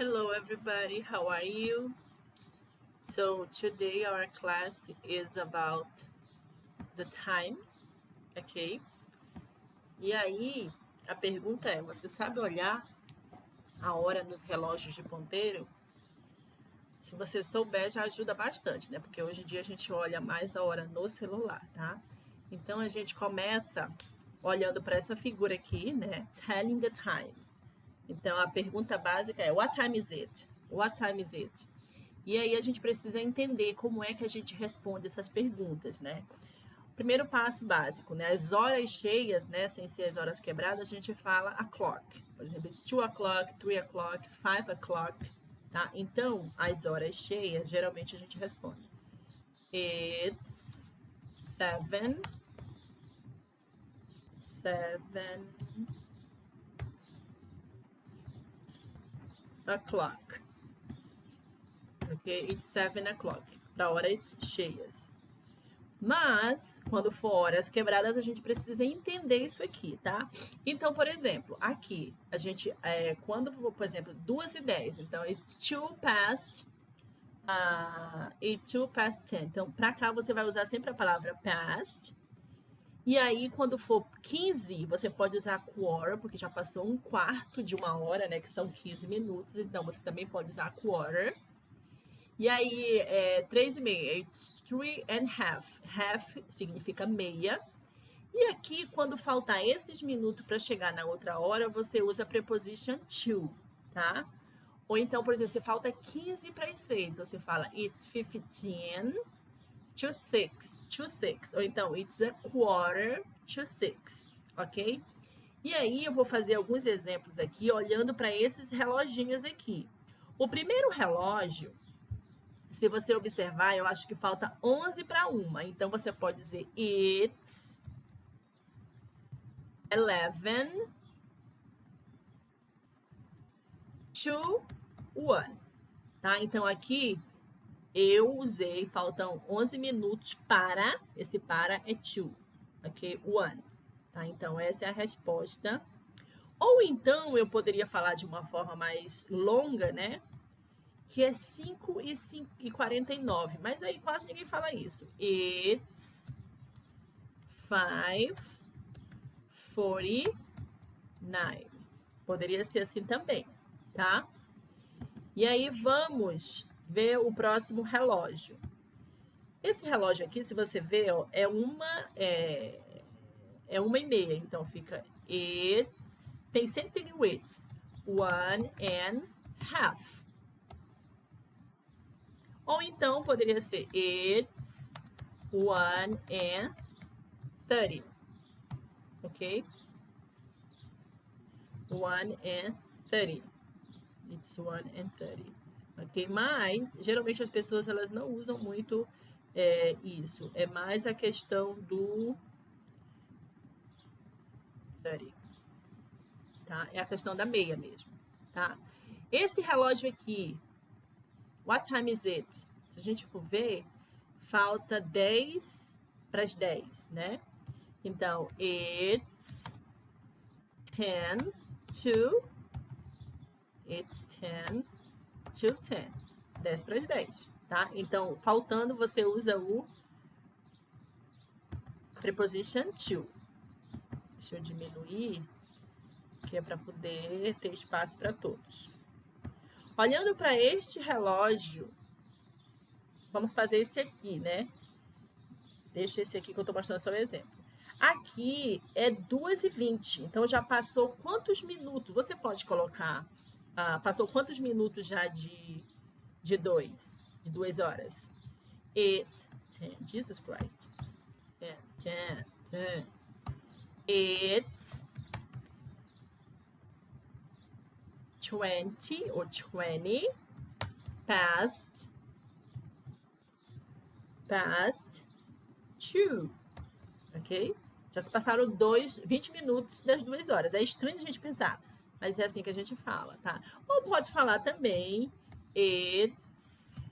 Hello everybody, how are you? So today our class is about the time, ok? E aí, a pergunta é, você sabe olhar a hora nos relógios de ponteiro? Se você souber, já ajuda bastante, né? Porque hoje em dia a gente olha mais a hora no celular, tá? Então a gente começa olhando para essa figura aqui, né? Telling the time. Então a pergunta básica é, what time is it? What time is it? E aí a gente precisa entender como é que a gente responde essas perguntas, né? Primeiro passo básico, né? As horas cheias, né? Sem ser as horas quebradas, a gente fala a clock. Por exemplo, it's 2 o'clock, 3 o'clock, 5 o'clock, tá? Então, as horas cheias, geralmente a gente responde. It's 7 o'clock. Ok? It's 7 o'clock. Para horas cheias. Mas, quando for horas quebradas, a gente precisa entender isso aqui, tá? Então, por exemplo, aqui, a gente, quando for, por exemplo, 2h10, então, it's 2 past 10. Então, para cá, você vai usar sempre a palavra past. E aí, quando for 15, você pode usar quarter, porque já passou um quarto de uma hora, né? Que são 15 minutos. Então, você também pode usar quarter. E aí, 3h30, it's 3.5. Half significa meia. E aqui, quando faltar esses minutos para chegar na outra hora, você usa a preposition to, tá? Ou então, por exemplo, se falta 15 para as 6, você fala it's 15 to 6. Ou então, it's a quarter to 6, ok? E aí, eu vou fazer alguns exemplos aqui, olhando para esses reloginhos aqui. O primeiro relógio, se você observar, eu acho que falta 11 para 1. Então, você pode dizer it's 11 to 1. Tá? Então, aqui eu usei, faltam 11 minutos para, esse para é to, ok? 1. Tá? Então, essa é a resposta. Ou então, eu poderia falar de uma forma mais longa, né? Que é 5h49, mas aí quase ninguém fala isso. It's 5:49. Poderia ser assim também, tá? E aí vamos ver o próximo relógio. Esse relógio aqui, se você ver, ó, é 1h30, então fica sempre tem o it's, 1.5. Ou então, poderia ser it's 1:30, ok? 1:30. It's 1:30, ok? Mas, geralmente, as pessoas elas não usam muito isso. É mais a questão do 30, tá? É a questão da meia mesmo, tá? Esse relógio aqui, what time is it? Se a gente for ver, falta 10 para as 10, né? Então, it's 10 to 10. 10 para as 10, tá? Então, faltando, você usa o preposition to. Deixa eu diminuir, que é para poder ter espaço para todos. Olhando para este relógio, vamos fazer esse aqui, né? Deixa esse aqui que eu estou mostrando só um exemplo. Aqui é 2h20, então já passou quantos minutos? Você pode colocar, passou quantos minutos já de 2 horas? 8, 10, Jesus Christ. 10. It's 20 or 20 past 2, ok? Já se passaram 20 minutos das 2 horas. É estranho a gente pensar, mas é assim que a gente fala, tá? Ou pode falar também it's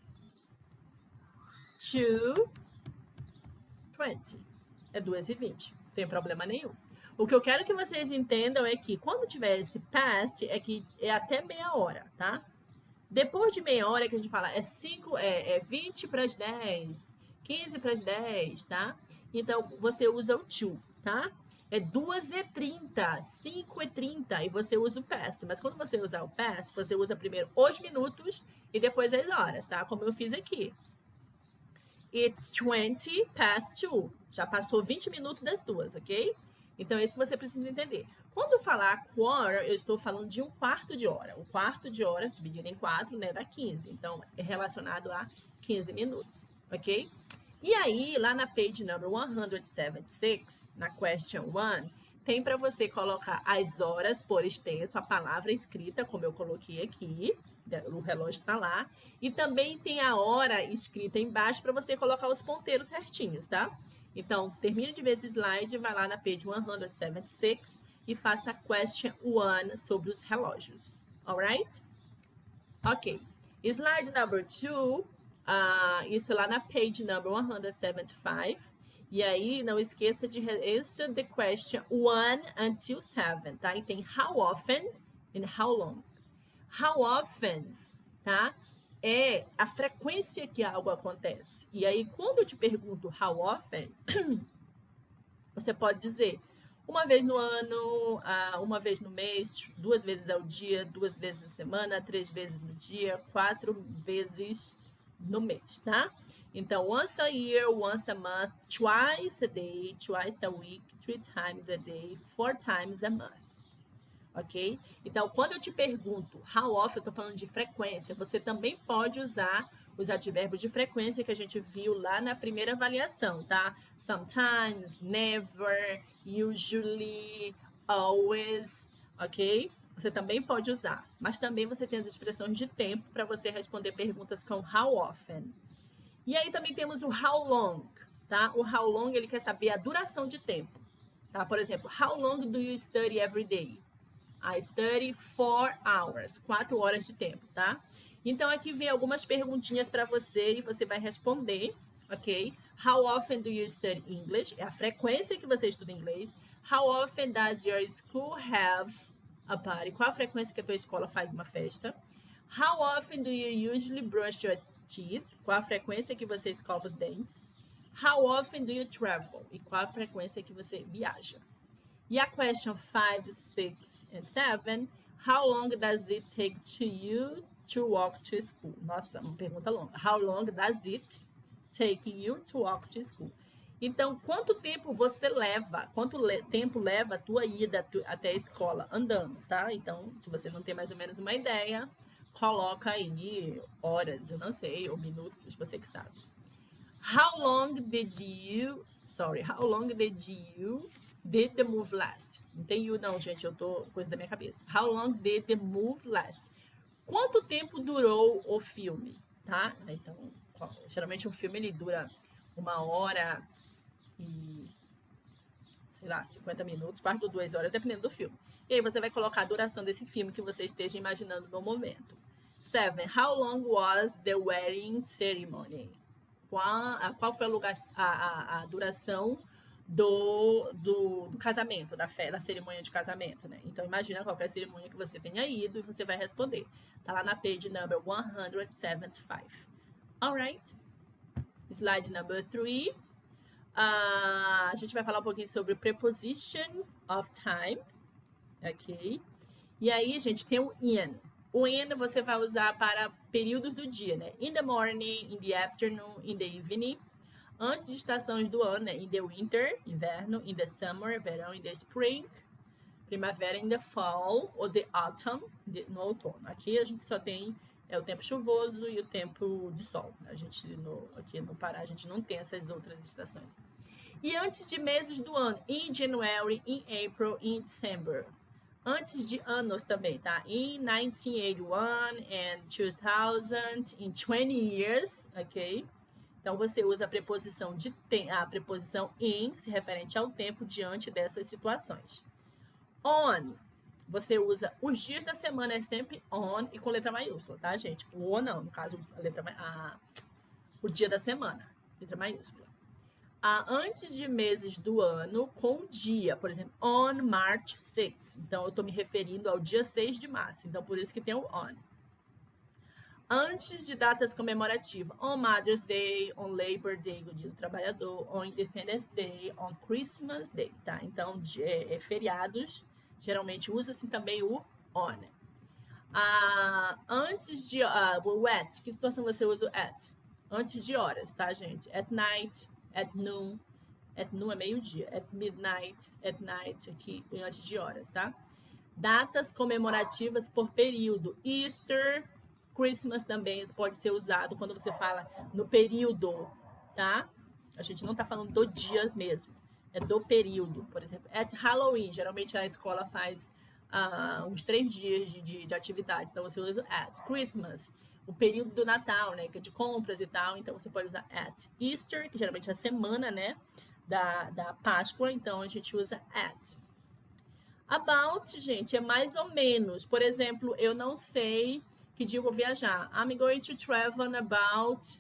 2:20. É 2h20, não tem problema nenhum. O que eu quero que vocês entendam é que quando tiver esse past, é que é até meia hora, tá? Depois de meia hora que a gente fala, é 20 para as 10, 15 para as 10, tá? Então, você usa o to, tá? É 2h30, 5h30, e você usa o past. Mas quando você usar o past, você usa primeiro os minutos e depois as horas, tá? Como eu fiz aqui. It's 20 past 2. Já passou 20 minutos das 2, ok? Então, é isso que você precisa entender. Quando eu falar quarter, eu estou falando de um quarto de hora. Um quarto de hora, dividido em 4, né, dá 15. Então, é relacionado a 15 minutos, ok? E aí, lá na page number 176, na question 1, tem para você colocar as horas por extenso, a palavra escrita, como eu coloquei aqui, o relógio está lá, e também tem a hora escrita embaixo para você colocar os ponteiros certinhos, tá? Então, termine de ver esse slide, vai lá na page 176 e faça a question 1 sobre os relógios, alright? Ok. Slide number 2, isso lá na page number 175. E aí, não esqueça de answer the question 1 until 7, tá? E tem how often and how long. How often, tá? É a frequência que algo acontece. E aí, quando eu te pergunto how often, você pode dizer uma vez no ano, uma vez no mês, 2 vezes ao dia, 2 vezes na semana, 3 vezes no dia, 4 vezes no mês, tá? Então, once a year, once a month, twice a day, twice a week, 3 times a day, 4 times a month. Ok? Então, quando eu te pergunto how often, eu estou falando de frequência, você também pode usar os advérbios de frequência que a gente viu lá na primeira avaliação, tá? Sometimes, never, usually, always, ok? Você também pode usar, mas também você tem as expressões de tempo para você responder perguntas com how often. E aí também temos o how long, tá? O how long, ele quer saber a duração de tempo, tá? Por exemplo, how long do you study every day? I study 4 hours, 4 horas de tempo, tá? Então, aqui vem algumas perguntinhas para você e você vai responder, ok? How often do you study English? É a frequência que você estuda inglês. How often does your school have a party? Qual a frequência que a tua escola faz uma festa? How often do you usually brush your teeth? Qual a frequência que você escova os dentes? How often do you travel? E qual a frequência que você viaja? E a question 5, 6 and 7, how long does it take to you to walk to school? Nossa, uma pergunta longa. How long does it take you to walk to school? Então, quanto tempo você leva, tempo leva a tua ida até a escola andando, tá? Então, se você não tem mais ou menos uma ideia, coloca aí horas, eu não sei, ou minutos, você que sabe. How long did the move last? Não tem you não, gente, eu tô coisa da minha cabeça. How long did the move last? Quanto tempo durou o filme, tá? Então, geralmente um filme ele dura 1 hora e, sei lá, 50 minutos, quarto ou 2 horas, dependendo do filme. E aí você vai colocar a duração desse filme que você esteja imaginando no momento. 7. How long was the wedding ceremony? Qual foi a duração do casamento, da cerimônia de casamento, né? Então, imagina qualquer cerimônia que você tenha ido e você vai responder. Tá lá na page number 175. Alright? Slide number 3. A gente vai falar um pouquinho sobre preposition of time. Ok? E aí, gente, tem o in. O in você vai usar para períodos do dia, né? In the morning, in the afternoon, in the evening. Antes de estações do ano, né? In the winter, inverno, in the summer, verão, in the spring, primavera, in the fall, ou the autumn, no outono. Aqui a gente só tem o tempo chuvoso e o tempo de sol. Aqui no Pará a gente não tem essas outras estações. E antes de meses do ano, in January, in April, in December. Antes de anos também, tá? In 1981 and 2000, in 20 years, ok? Então, você usa a preposição in, se referente ao tempo, diante dessas situações. On, você usa os dias da semana, é sempre on e com letra maiúscula, tá, gente? O on não, no caso, o dia da semana, letra maiúscula. Antes de meses do ano, com dia, por exemplo, on March 6. Então, eu estou me referindo ao dia 6 de março, então por isso que tem o on. antes de datas comemorativas, on Mother's Day, on Labor Day, o Dia do Trabalhador, on Independence Day, on Christmas Day, tá? Então, feriados, geralmente usa-se também o on. Antes de o at, que situação você usa o at? Antes de horas, tá, gente? At night, at noon é meio-dia, at midnight, at night, aqui antes de horas, tá? Datas comemorativas por período. Easter, Christmas também pode ser usado quando você fala no período, tá? A gente não tá falando do dia mesmo, é do período. Por exemplo, at Halloween, geralmente a escola faz uns 3 dias de atividade, então você usa at. Christmas, o período do Natal, né, que é de compras e tal, então você pode usar at. Easter, que geralmente é a semana, né, da Páscoa, então a gente usa at. About, gente, é mais ou menos. Por exemplo, eu não sei que dia eu vou viajar. I'm going to travel on about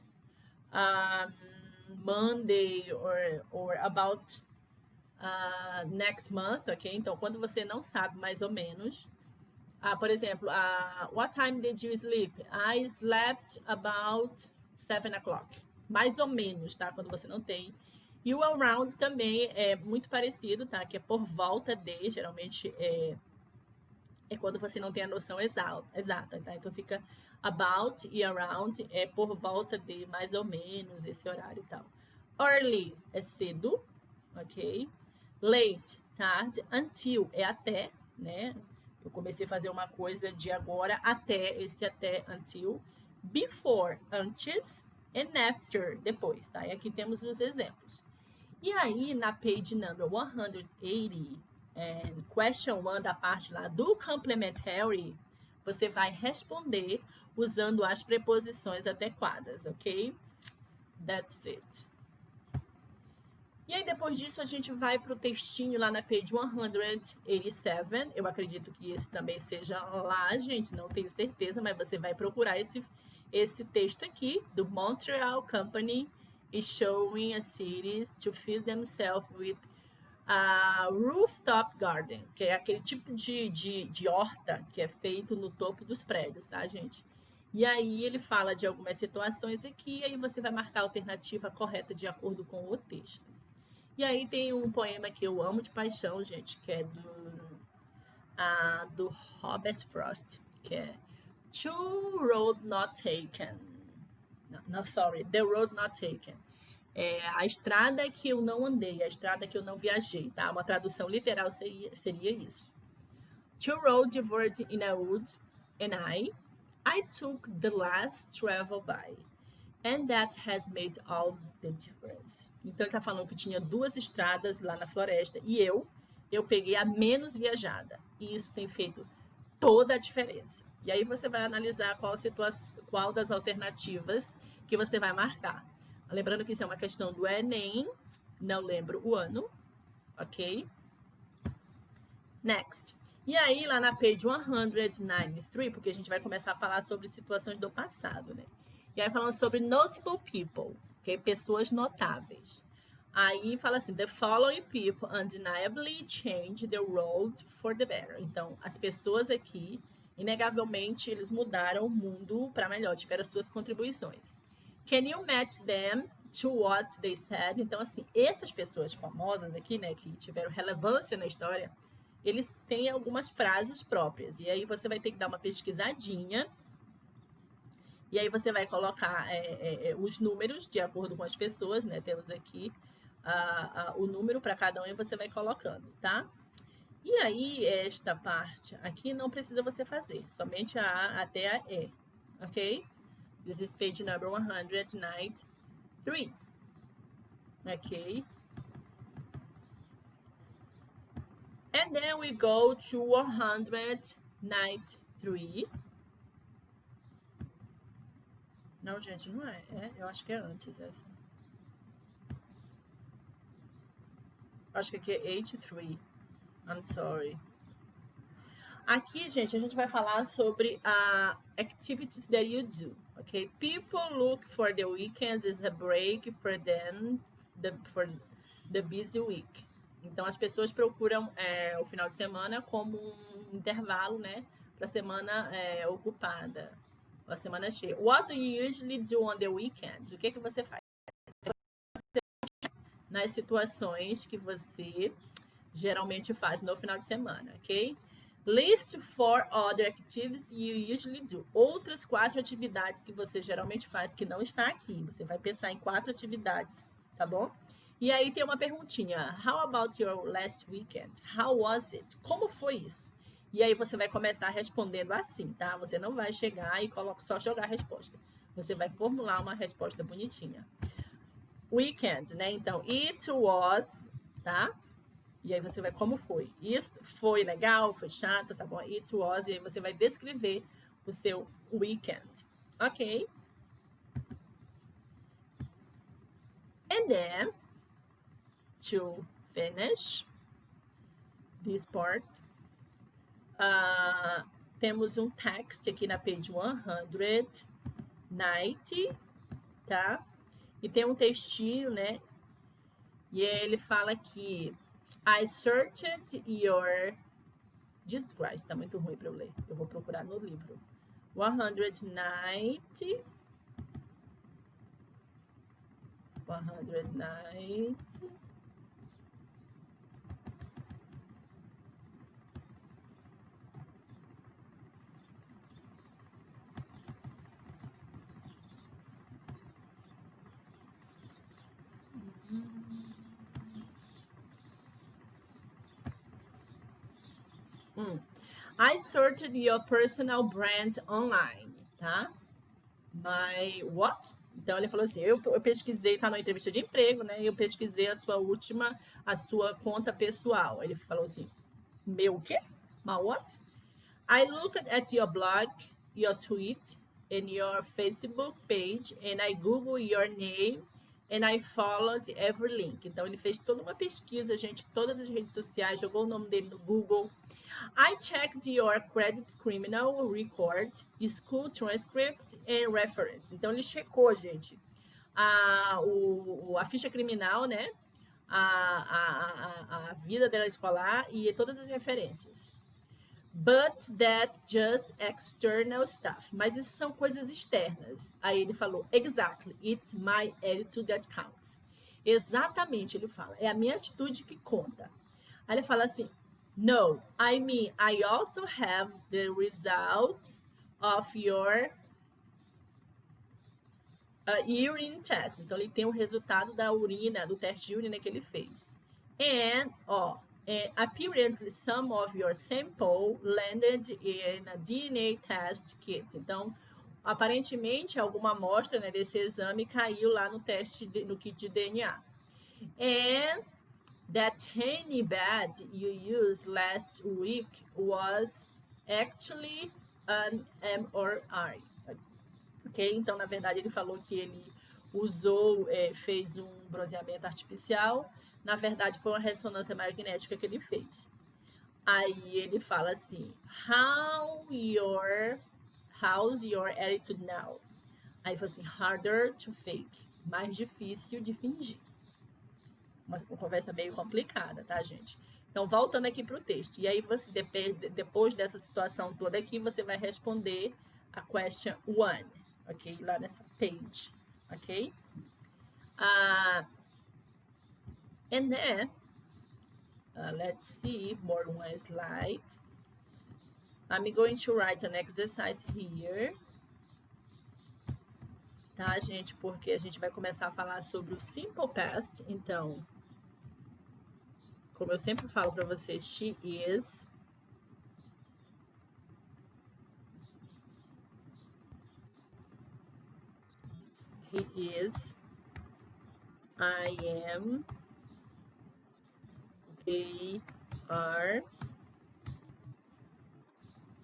Monday or about next month, ok? Então, quando você não sabe mais ou menos. Por exemplo, what time did you sleep? I slept about 7 o'clock. Mais ou menos, tá? Quando você não tem. E o around também é muito parecido, tá? Que é por volta de, geralmente é quando você não tem a noção exata, tá? Então fica about e around é por volta de, mais ou menos, esse horário e tal. Early é cedo, ok? Late, tarde. Until é até, né? Eu comecei a fazer uma coisa de agora até, esse até, until. Before, antes. And after, depois, tá? E aqui temos os exemplos. E aí, na page number 180, question 1 da parte lá do complementary, você vai responder usando as preposições adequadas, ok? That's it. E aí, depois disso, a gente vai para o textinho lá na page 187. Eu acredito que esse também seja lá, gente, não tenho certeza, mas você vai procurar esse texto aqui, do Montreal Company is showing a cities to feed themselves with a rooftop garden, que é aquele tipo de horta que é feito no topo dos prédios, tá, gente? E aí ele fala de algumas situações aqui, e aí você vai marcar a alternativa correta de acordo com o texto. E aí tem um poema que eu amo de paixão, gente, que é do Robert Frost, que é To Road Not Taken. No, sorry, The Road Not Taken. É a estrada que eu não andei, a estrada que eu não viajei, tá? Uma tradução literal seria isso. To road diverged in a woods, and I took the last travel by. And that has made all the difference. Então, ele tá falando que tinha 2 estradas lá na floresta e eu peguei a menos viajada. E isso tem feito toda a diferença. E aí você vai analisar qual das alternativas que você vai marcar. Lembrando que isso é uma questão do Enem, não lembro o ano, ok? Next. E aí, lá na page 193, porque a gente vai começar a falar sobre situações do passado, né? E aí falando sobre notable people, ok? Pessoas notáveis. Aí fala assim, the following people undeniably change the world for the better. Então, as pessoas aqui, inegavelmente, eles mudaram o mundo para melhor, tiveram suas contribuições. Can you match them to what they said? Então, assim, essas pessoas famosas aqui, né, que tiveram relevância na história, eles têm algumas frases próprias. E aí você vai ter que dar uma pesquisadinha. E aí você vai colocar os números de acordo com as pessoas, né? Temos aqui o número para cada um e você vai colocando, tá? E aí, esta parte aqui não precisa você fazer, somente a A até a E, ok? This is page number 193. Okay. And then we go to 193. Não, gente, não é. Eu acho que é antes essa. Acho que aqui é 83. I'm sorry. Aqui, gente, a gente vai falar sobre activities that you do, ok? People look for the weekend as a break for them, for the busy week. Então, as pessoas procuram o final de semana como um intervalo, né? Para a semana ocupada, a semana cheia. What do you usually do on the weekends? O que você faz? Nas situações que você geralmente faz no final de semana, ok? List 4 other activities you usually do. Outras 4 atividades que você geralmente faz que não está aqui. Você vai pensar em 4 atividades, tá bom? E aí tem uma perguntinha. How about your last weekend? How was it? Como foi isso? E aí você vai começar respondendo assim, tá? Você não vai chegar e só jogar a resposta. Você vai formular uma resposta bonitinha. Weekend, né? Então, it was, tá? E aí você vai, como foi? Isso foi legal, foi chato, tá bom? It was, e aí você vai descrever o seu weekend, ok? And then, to finish this part, temos um text aqui na page 190, tá? E tem um textinho, né? E aí ele fala que I searched your... Jesus Christ, tá muito ruim para eu ler. Eu vou procurar no livro. 190. 190. I searched your personal brand online, tá? My what? Então ele falou assim, eu pesquisei, tá na entrevista de emprego, né? Eu pesquisei a sua conta pessoal. Ele falou assim, meu o quê? My what? I looked at your blog, your tweet, and your Facebook page, and I Googled your name, and I followed every link. Então ele fez toda uma pesquisa, gente, todas as redes sociais, jogou o nome dele no Google. I checked your credit criminal record, school transcript and reference. Então ele checou, gente, a ficha criminal, né? A vida dela escolar e todas as referências. But that's just external stuff. Mas isso são coisas externas. Aí ele falou, exactly, it's my attitude that counts. Exatamente, ele fala, é a minha atitude que conta. Aí ele fala assim, no, I mean, I also have the results of your urine test. Então, ele tem o resultado da urina, do teste de urina que ele fez. And, apparently, some of your sample landed in a DNA test kit. Então, aparentemente, alguma amostra, né, desse exame caiu lá no kit de DNA. And that tiny bed you used last week was actually an MRI. Ok? Então, na verdade, ele falou que ele fez um bronzeamento artificial. Na verdade, foi uma ressonância magnética que ele fez. Aí ele fala assim, how's your attitude now? Aí ele fala assim, harder to fake. Mais difícil de fingir. Uma conversa meio complicada, tá, gente? Então, voltando aqui para o texto. E aí, você, depois dessa situação toda aqui, você vai responder a question 1, ok? Lá nessa page, ok? And then, let's see, more one slide. I'm going to write an exercise here. Tá, gente? Porque a gente vai começar a falar sobre o simple past. Então, como eu sempre falo para vocês, she is. He is. I am. They are.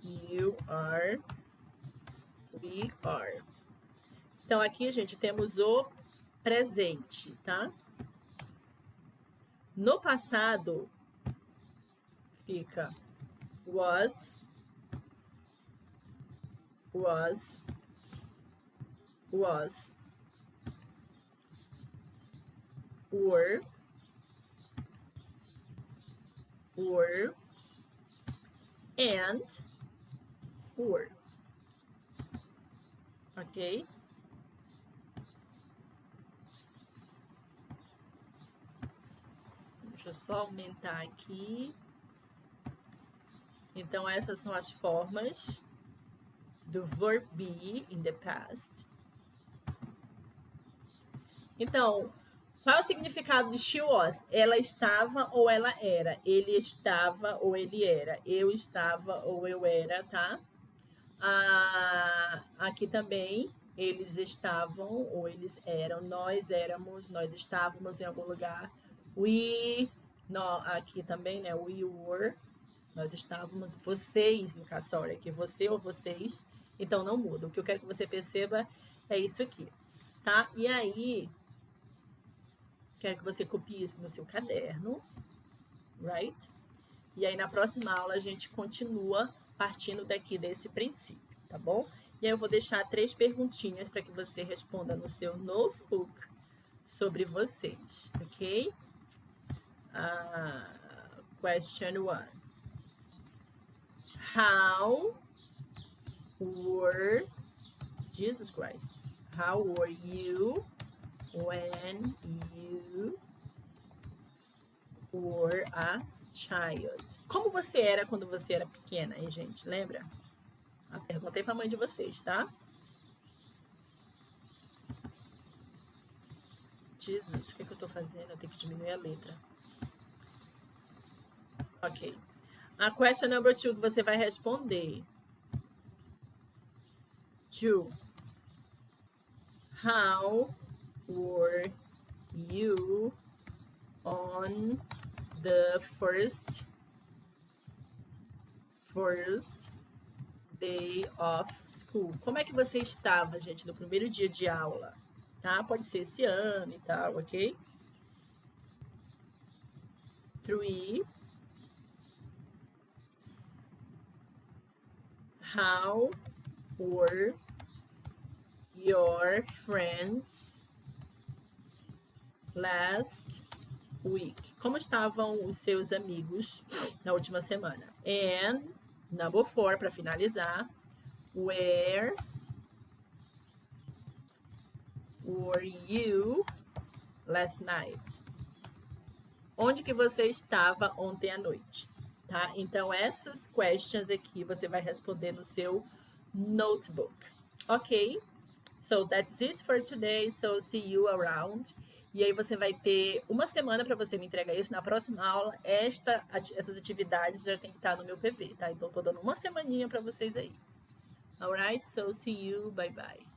You are. We are. Então, aqui, gente, temos o presente, tá? No passado, fica was, were, and were. ok? Deixa eu só aumentar aqui. Então, essas são as formas do verb be in the past. Então, qual é o significado de she was? Ela estava ou ela era. Ele estava ou ele era. Eu estava ou eu era, tá? Aqui também, eles estavam ou eles eram. Nós éramos, nós estávamos em algum lugar. Aqui também, né? We were. Nós estávamos. Vocês, no caso, sorry, aqui você ou vocês. Então, não muda. O que eu quero que você perceba é isso aqui, tá? E aí, quero que você copie isso no seu caderno, right? E aí, na próxima aula, a gente continua partindo daqui desse princípio, tá bom? E aí, eu vou deixar 3 perguntinhas para que você responda no seu notebook sobre vocês, ok? Question 1. How were, Jesus Christ, how were you when you were a child? Como você era quando você era pequena, hein, gente? Lembra? Perguntei para a mãe de vocês, tá? Jesus, o que eu tô fazendo? Eu tenho que diminuir a letra. Ok. A question number 2 que você vai responder. 2. How were you on the first day of school? Como é que você estava, gente, no primeiro dia de aula? Tá? Pode ser esse ano e tal, ok? 3. How were your friends last week? Como estavam os seus amigos na última semana? And number 4, para finalizar, where were you last night? Onde que você estava ontem à noite? Tá? Então, essas questions aqui você vai responder no seu notebook. Ok? So, that's it for today. So, see you around. E aí, você vai ter uma semana para você me entregar isso. Na próxima aula, essas atividades já tem que estar no meu PV, tá? Então, tô dando uma semaninha para vocês aí. Alright? So, see you. Bye, bye.